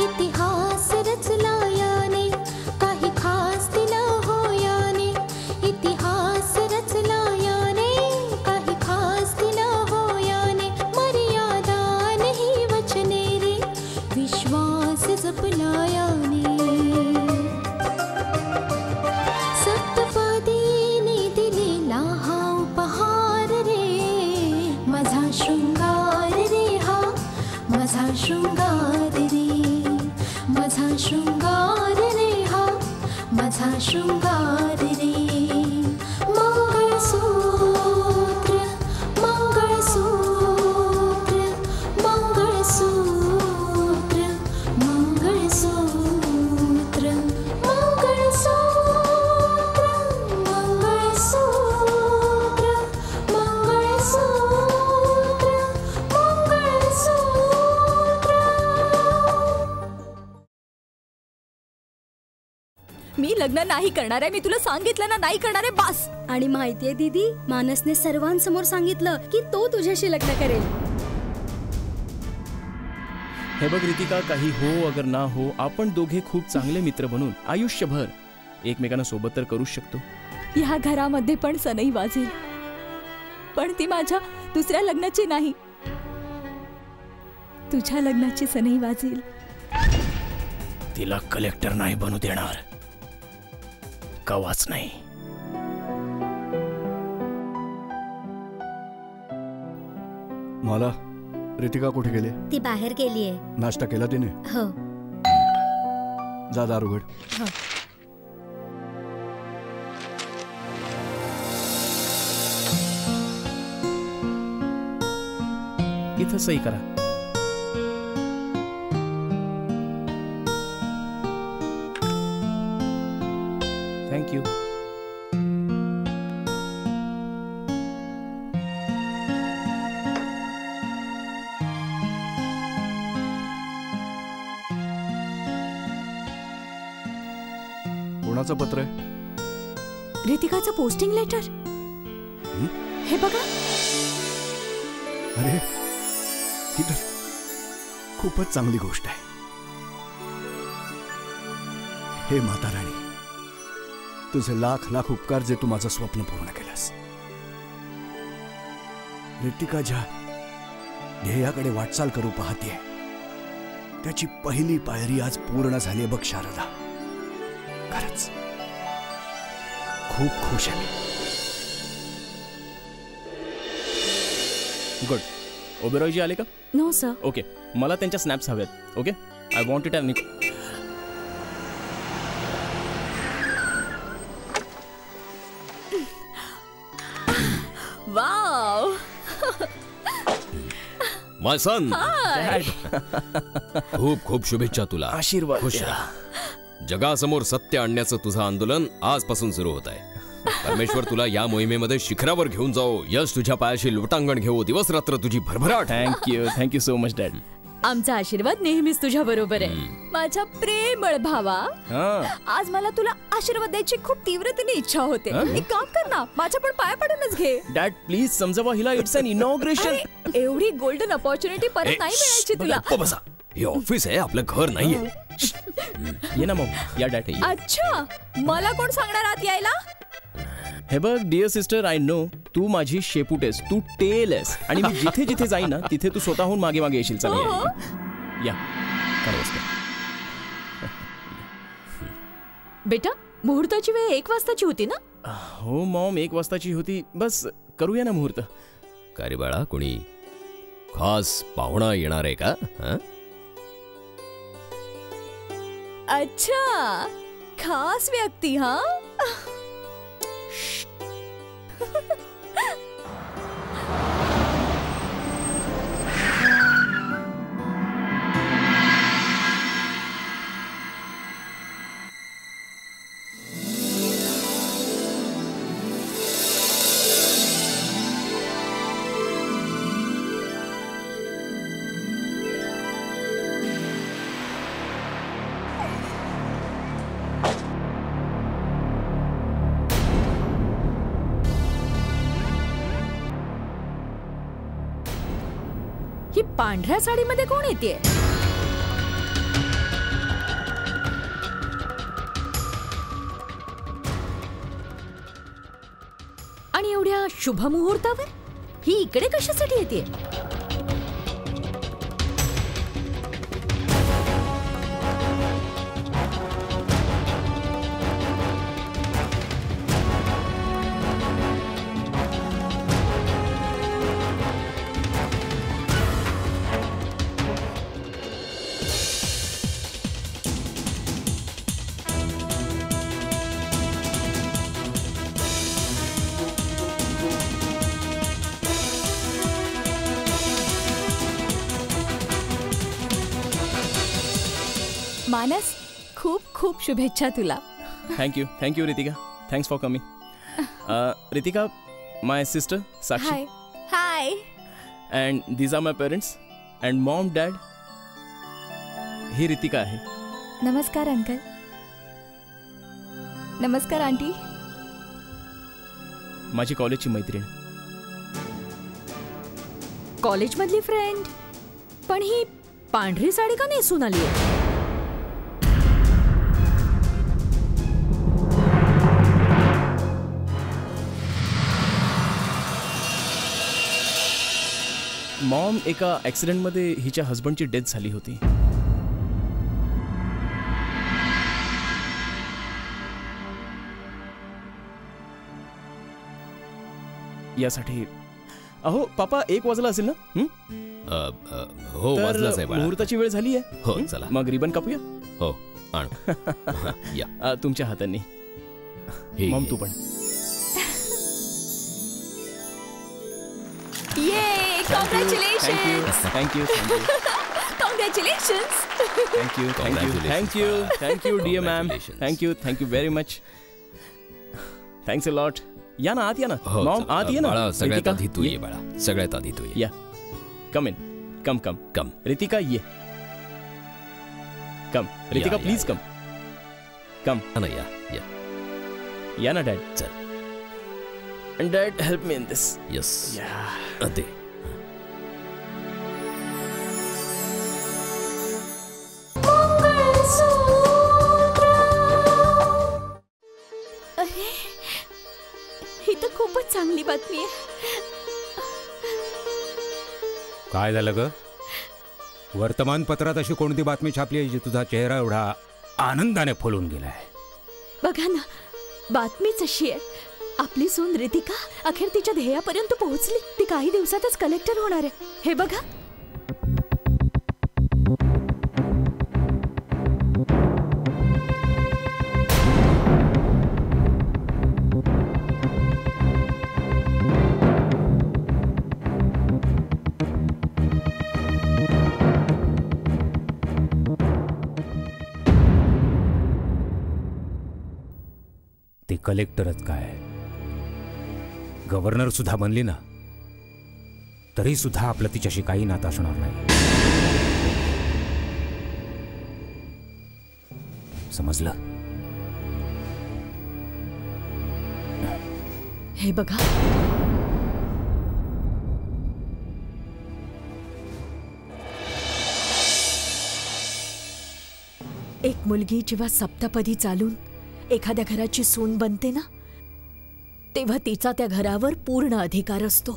इतिहास रचला याने, काही खास दिलं हो याने. इतिहास रचला याने, काही खास दिलं हो याने. मर्यादा नहीं वचने रे, विश्वास जपला याने. सप्तपदीने दिलेला हा उपहार रे, माझा शृंगार रे हा, माझा शृंगार रे. माझा शृंगार रे हा, माझा शृंगार रे. मंगळसूत्र, मंगळसूत्र, मंगळसूत्र, मंगळसूत्र, मंगळसूत्र, मंगळसूत्र, मंगळसूत्र, मंगळसूत्र. मी लग्न नाही करणार आहे. मी तुला सांगितलं ना, नाही करणार आहे. बास. आणि माहितीये दीदी, मानसने सर्वांसमोर सांगितलं की तो तुझ्याशी लग्न करेल. हे बघ रितिका, काही हो अगर ना हो, आपण दोघे खूप चांगले मित्र बनून आयुष्यभर एकमेकांना सोबत तर करूच शकतो. ह्या घरामध्ये पण सनई वाजेल, पण ती माझ्या दुसऱ्या लग्नाची नाही, तुझ्या लग्नाची सनई वाजेल. तिला कलेक्टर नाही बनू देणार, कवाच नाही. मला रितिका कुठे गेली? ती बाहेर गेलीये. नाश्ता केला तिने? हो. जा दार उघड. हो. इथं सही करा. थँक्यू. कोणाचं पत्र आहे? रितिकाचं पोस्टिंग लेटर. हे बघा. अरे, ही तर खूपच चांगली गोष्ट आहे. हे माता राणी, तुझे लाख लाख उपकार जे तू माझं स्वप्न पूर्ण केलंस. रितिका ज्या ध्येयाकडे वाटचाल करू पाहतीये, त्याची पहिली पायरी आज पूर्ण झाली बघ शारदा. खरंच खूप खुश आहे मी. गुड. ओबेरॉयजी आले का? No sir. ओके, मला त्यांच्या स्नॅप्स हव्यात. Okay, I want it. आणि वाव. माय सन, खूप खूप शुभेच्छा तुला. आशीर्वाद खुश राहा. जगासमोर सत्य आणण्याचं तुझं आंदोलन आजपासून सुरू होत आहे. परमेश्वर तुला या मोहिमेमध्ये शिखरावर घेऊन जाओ. यश तुझ्या पायाशी लोटांगण घेऊ. दिवस रात्र तुझी भरभराट. Thank you so much dad. आमचा आशीर्वाद नेहमीच तुझ्या बरोबर आहे. माझ्या प्रेमळ भावा, आज मला तुला आशीर्वाद द्यायची खूप तीव्रतेने इच्छा होते. एक काम कर ना, माझ्या पण पाया पडूनच घे. डॅड प्लीज समजावा हिला. It's an inauguration. एवढी गोल्डन अपॉर्च्युनिटी परत नाही मिळायची तुला. बसा, हे ऑफिस आहे, आपलं घर नाहीये. ये ना मग, या डॅड. अच्छा, मला कोण सांगणार आत यायला? हे बघ डिअर सिस्टर, आय नो तू माझी शेपूट आहेस, तू टेल आहेस, आणि मी जिथे जिथे जाईन ना तिथे तू स्वतःहून मागे मागे येशील. चल या. बेटा, मुहूर्ताची वेळ 1 वाजताची होती ना? हो मॉम, 1 वाजताची होती. बस करूया ना मुहूर्त. का रे बाळा, कोणी खास पाहुणा येणार आहे का? अच्छा, खास व्यक्ती. हा ही पांढऱ्या साडीमध्ये कोण येते? आणि एवढ्या शुभ मुहूर्तावर ही इकडे कशासाठी येते? मानस, खूप खूप शुभेच्छा तुला. Thank you Ritika. Thanks for coming. Ritika, my sister Sakshi. Hi hi. And these are my parents and mom dad. ही रितिका आहे. नमस्कार अंकल. नमस्कार आंटी. माझी कॉलेजची मैत्रीण. कॉलेजमधली फ्रेंड. पण ही पांढरी साडी का नेसून आली आहे? मॉम एका ॲक्सिडेंटमध्ये हिच्या हस्बंडची डेथ झाली होती. यासाठी अहो पापा 1 वाजला असेल ना? हो वाजलाच आहे तर बाळा. मुहूर्ताची वेळ झाली आहे. हो, चला. मग रिबन कापूया. हो आण. या तुमच्या हातांनी. हे मॉम घे. तू पण. ये congratulations. Thank you congratulations. Thank you dear ma'am. Congratulations. Thank you very much. Thanks a lot. या ना, आत या ना. हो, मॉम चल. आत ये ना. बाळा, सगळ्यात रितिका, आधी तू ये. ये बाळा. सगळ्यात आधी तू ये. या. कम इन. कम कम. रितिका ये. कम रितिका या, प्लीज या. कम. हा ना, या या. या ना डॅड. चल. And dad help me in this. Yes. या. दे. अरे, ही तर खूपच चांगली बातमी आहे. काय झालं ग? वर्तमानपत्रात अशी कोणती बातमी छापली आहे जी तुझा चेहरा एवढा आनंदाने फुलून गेलाय? बघा ना, बातमीच अशी आहे. आपली सून रितिका अखेर तिच्या ध्येयापर्यंत पोहोचली. ती काही दिवसातच कलेक्टर होणार आहे. हे बघा. ती कलेक्टरच काय, गव्हर्नर सुद्धा बनली ना, तरी सुद्धा आपलं तिच्याशी काही नातं असणार नाही. समजलं? हे बघा. एक मुलगी जेव्हा सप्तपदी चालून एखाद्या घराची सून बनते ना, तेव्हा तिचा त्या घरावर पूर्ण अधिकार असतो.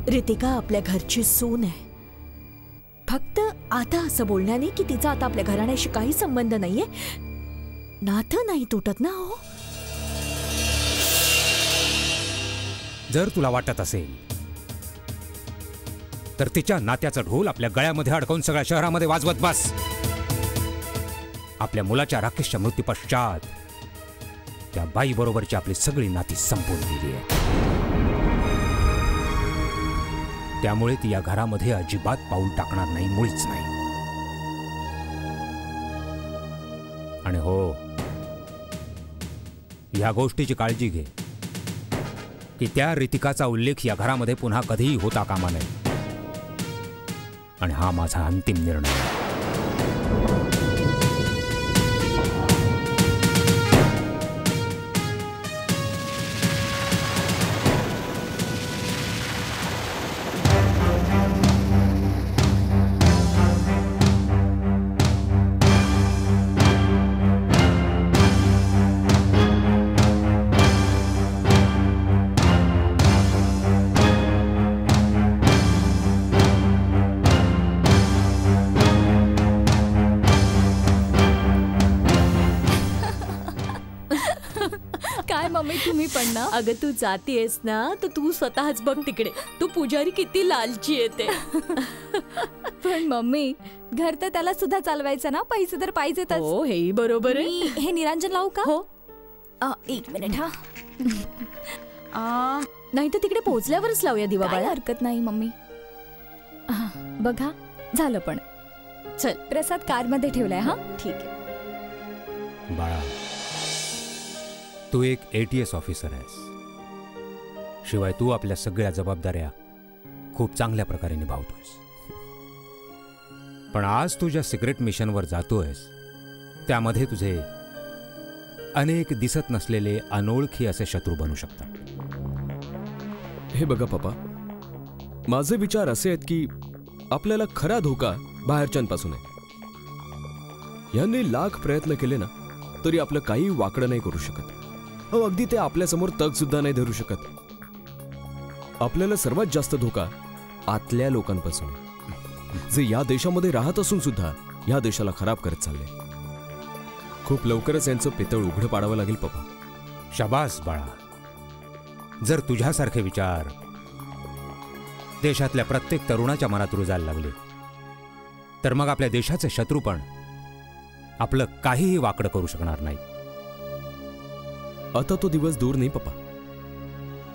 रितिका आपल्या घरची सून आहे. फक्त आता असं बोलण्याने की तिचा आता आपल्या घराण्याशी काही संबंध नाहीये, नातं नाही तुटत ना. हो, जर तुला वाटत असेल तर तिच्या नात्याचा ढोल आपल्या गळ्यामध्ये अडकवून सगळ्या शहरामध्ये वाजवत बस. आपल्या मुलाच्या राकेशच्या मृत्यूपश्चात त्या बाई बरोबरची आपली सगळी नाती संपून गेली आहे. त्यामुळे ती या घरामध्ये अजिबात पाऊल टाकणार नाही, मुळीच नाही. आणि हो, या गोष्टीची काळजी घे की त्या रितिकाचा उल्लेख या घरामध्ये पुन्हा कधीही होता कामा नये. आणि हा माझा अंतिम निर्णय आहे. तुम्ही पण ना. अगं तू जातीयस ना तर तू स्वतःच बघ तिकडे. तू पुजारी किती लालची येते. पण मम्मी घर तर त्याला सुद्धा चालवायचं ना, पैसे तर पाहिजेतच. हो हेही बरोबर आहे. मी हे निरांजन लावू का? हो एक मिनिट हा. नाही तर तिकडे पोहोचल्यावरच लावूया दिवा काय बाळा. हरकत नाही मम्मी. बघा झालं पण. चल प्रसाद कार मध्ये ठेवलाय हा. ठीक आहे. बाळा, तू एक ATS ऑफिसर आहेस. शिवाय तू आपल्या सगळ्या जबाबदाऱ्या खूप चांगल्या प्रकारे निभावतोयस. पण आज तू ज्या सिक्रेट मिशनवर जातोयस त्यामध्ये तुझे अनेक दिसत नसलेले अनोळखी असे शत्रू बनू शकतात. हे बघा पप्पा, माझे विचार असे आहेत की आपल्याला खरा धोका बाहेरच्यांपासून आहे. यांनी लाख प्रयत्न केले ना तरी आपलं काही वाकडं नाही करू शकत. अगदी ते आपल्यासमोर तग सुद्धा नाही धरू शकत. आपल्याला सर्वात जास्त धोका आतल्या लोकांपासून आहे, जे या देशामध्ये राहत असून सुद्धा या देशाला खराब करत चालले. खूप लवकरच यांचं पितळ उघडं पाडावं लागेल पप्पा. शाबास बाळा. जर तुझ्यासारखे विचार देशातल्या प्रत्येक तरुणाच्या मनात रुजायला लागले तर मग आपल्या देशाचे शत्रू पण आपलं काहीही वाकडं करू शकणार नाही. आता तो दिवस दूर नाही पप्पा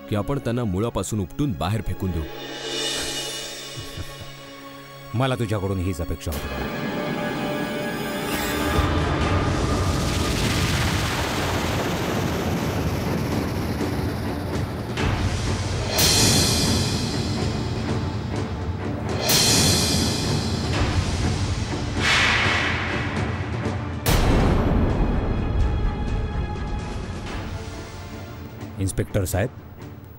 की आपण त्यांना मुळापासून उपटून बाहेर फेकून देऊ. मला तुझ्याकडून हीच अपेक्षा होती. इन्स्पेक्टर साहेब,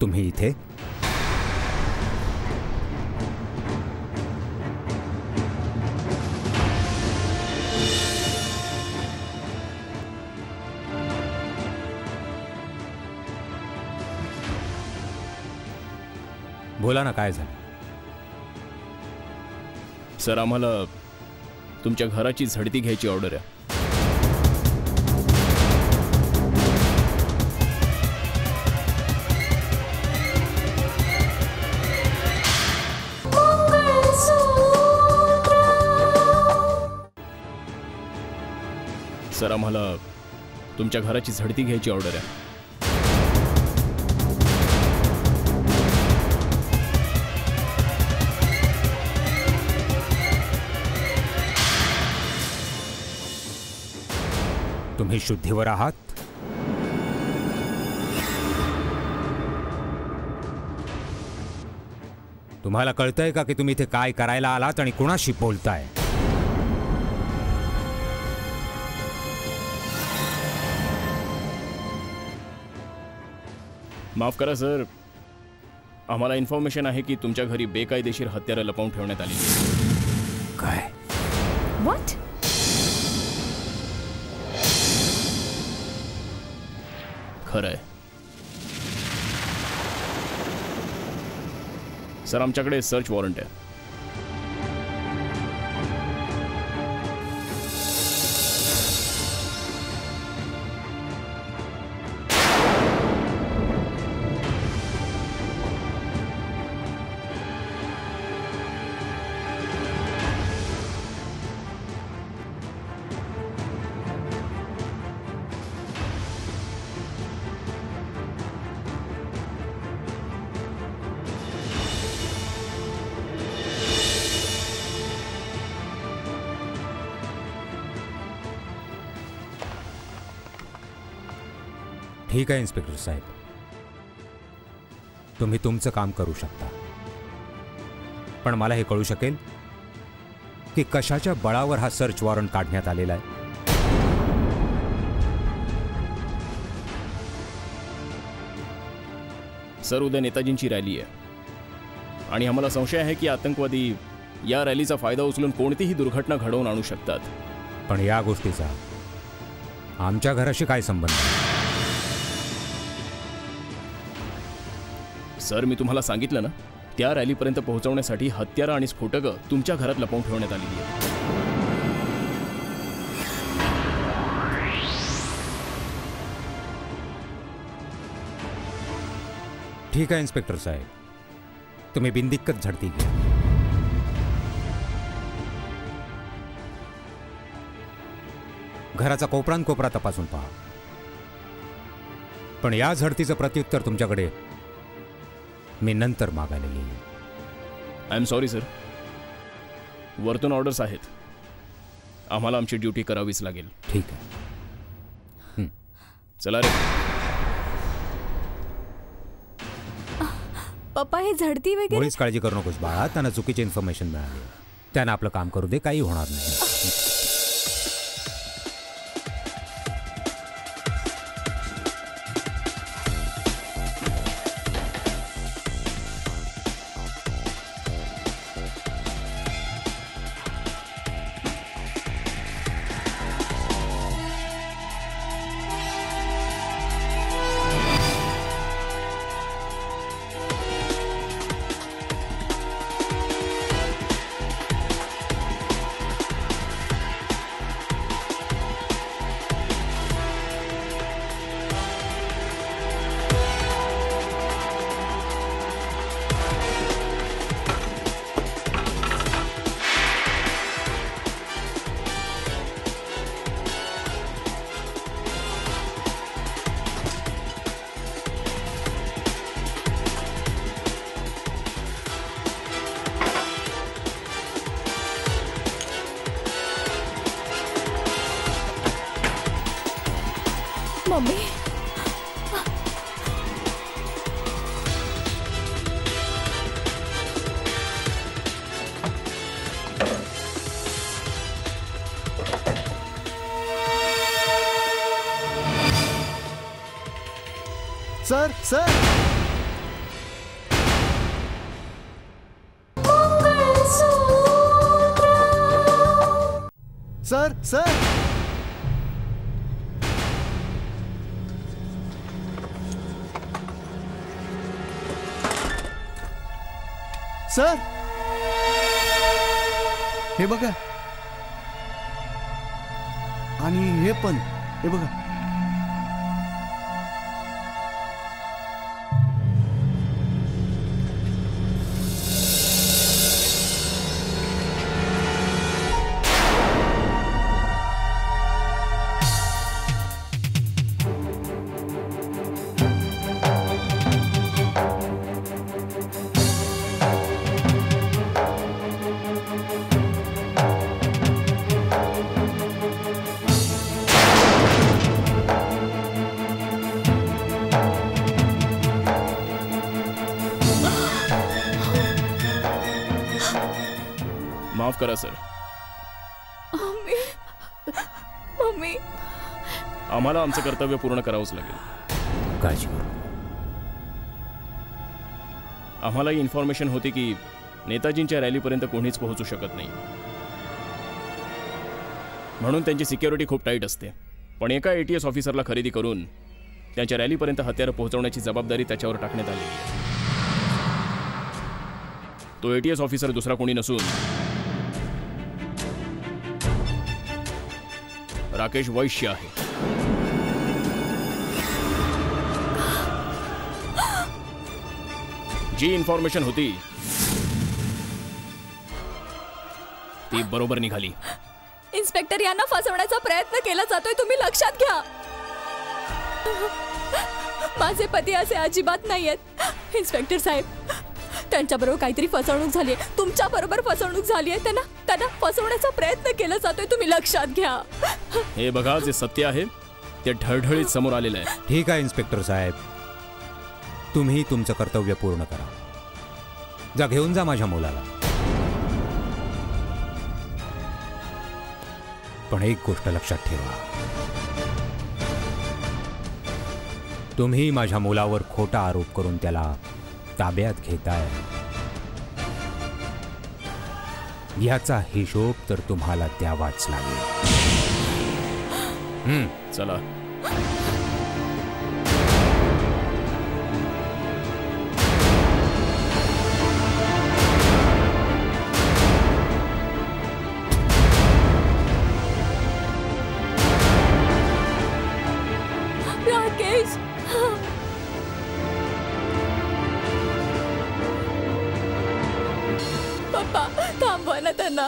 तुम्ही इथे? बोला ना, काय झालं? सर, आम्हाला तुमच्या घराची झडती घ्यायची ऑर्डर आहे. सर, आम्हाला तुमच्या घराची झडती घ्यायची ऑर्डर आहे. तुम्ही शुद्धीवर आहात? तुम्हाला कळतंय का की तुम्ही इथे काय करायला आलात आणि कुणाशी बोलताय? माफ करा सर, आम्हाला इन्फॉर्मेशन आहे की तुमच्या घरी बेकायदेशीर हत्यारं लपवून ठेवण्यात आली. काय? व्हॉट? खरं आहे सर, आमच्याकडे सर्च वॉरंट आहे. ठीक आहे इन्स्पेक्टर साहेब, तुम्ही तुमचं काम करू शकता. पण मला हे कळू शकेल की कशाच्या बळावर हा सर्च वॉरंट काढण्यात आलेला आहे? सर, उद्या नेताजींची रॅली आहे आणि आम्हाला संशय आहे की आतंकवादी या रॅलीचा फायदा उचलून कोणतीही दुर्घटना घडवून आणू शकतात. पण या गोष्टीचा आमच्या घराशी काय संबंध? सर, मी तुम्हाला सांगितलं ना, त्या रॅलीपर्यंत पोहोचवण्यासाठी हत्यारं आणि स्फोटकं तुमच्या घरात लपवून ठेवण्यात आलेली आहेत. ठीक आहे इन्स्पेक्टर साहेब, तुम्ही बिनदिक्कत झडती घ्या. घराचा कोपरान कोपरा तपासून पहा. पण या झडतीचं प्रत्युत्तर तुमच्याकडे मी नंतर मागायला येईल. आय एम सॉरी सर, वरतून ऑर्डर्स आहेत, आम्हाला आमची ड्युटी करावीच लागेल. ठीक आहे. चला रे. पप्पा हे झडती वगैरे मुळीच काळजी करू नकोस बाळा, त्यांना चुकीची इन्फॉर्मेशन मिळाली. त्यांना आपलं काम करू दे, काही होणार नाही. Mummy sir sir sir sir sir हे बघा, आणि हे पण हे बघा. माफ करा सर, मम्मी आम्हाला आमचं कर्तव्य पूर्ण करावंच लागेल. काळजी करू. आम्हाला ही इन्फॉर्मेशन होती की नेताजींच्या रॅलीपर्यंत कोणीच पोहोचू शकत नाही, म्हणून त्यांची सिक्युरिटी खूप टाईट असते. पण एका ATS ऑफिसरला खरेदी करून त्यांच्या रॅलीपर्यंत हत्यारं पोहोचवण्याची जबाबदारी त्याच्यावर टाकण्यात आली. तो ATS ऑफिसर दुसरा कोणी नसून राकेश वैश्य आहे. जी इन्फॉर्मेशन होती ती बरोबर निघाली. इन्स्पेक्टर यांना फसवण्याचा प्रयत्न केला जातोय, तुम्ही लक्षात घ्या. माझे पती असे अजिबात नाहीयेत. इन्स्पेक्टर साहेब, त्यांच्याबरोबर काहीतरी फसवणूक झाली आहे, तुमच्या बरोबर फसवणूक झाली आहे. त्यांना फसवण्याचा प्रयत्न केला जातोय, तुम्ही लक्षात घ्या. हे बघा, जे सत्य आहे ते ढळढळीत समोर आलेलं आहे. ठीक आहे इन्स्पेक्टर साहेब, तुम्ही तुमचं कर्तव्य पूर्ण करा. जा, घेऊन जा माझ्या मुलाला. पण एक गोष्ट लक्षात ठेवा, तुम्ही माझ्या मुलावर खोटा आरोप करून त्याला ताब्यात घेताय, याचा हिशोब तर तुम्हाला द्यावाच लागेल. चला. राकेश, थांबवा ना त्यांना,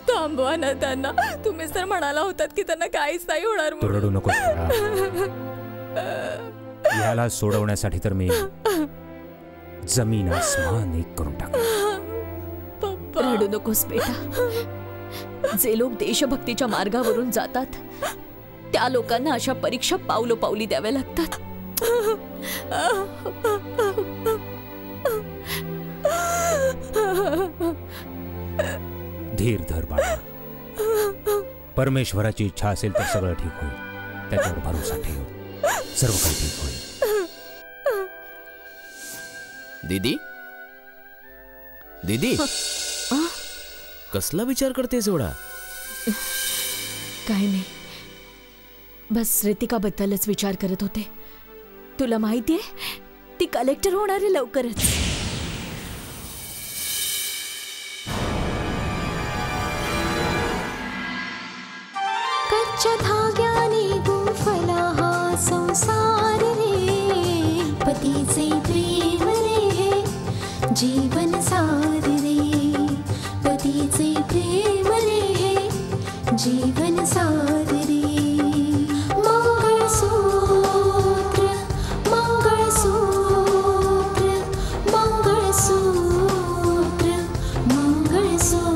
थांबवा ना त्यांना. तुम्हीच तर म्हणाला होतात की त्यांना काहीच नाही होणार तू म्हणून. रडू नकोस बाळा. याला सोडवण्यासाठी तर मी जमीन आसमान एक करून टाकलं. रडू नकोस बेटा. जे लोक देशभक्तीच्या मार्गावरून जातात त्या लोकांना अशा परीक्षा पावलोपावली द्याव्या लागतात. धीर धर बाळा. परमेश्वराची इच्छा असेल तर सगळं ठीक होईल. त्याच्यावर भरोसा ठेव, सर्व काही ठीक होईल. दीदी दीदी, कसला विचार करतेस एवढा? काही नाही, बस रितिकाबद्दलच विचार करत होते. तुला माहितीये ती कलेक्टर होणार आहे लवकरच. कच्च्या धाग्याने गुंफला हा संसार रे, पतीचे प्रेम रे हे जीवन सार रे, पतीचे प्रेम रे हे जीवन सार रे. मंगळसूत्र मंगळसूत्र मंगळसूत्र मंगळसूत्र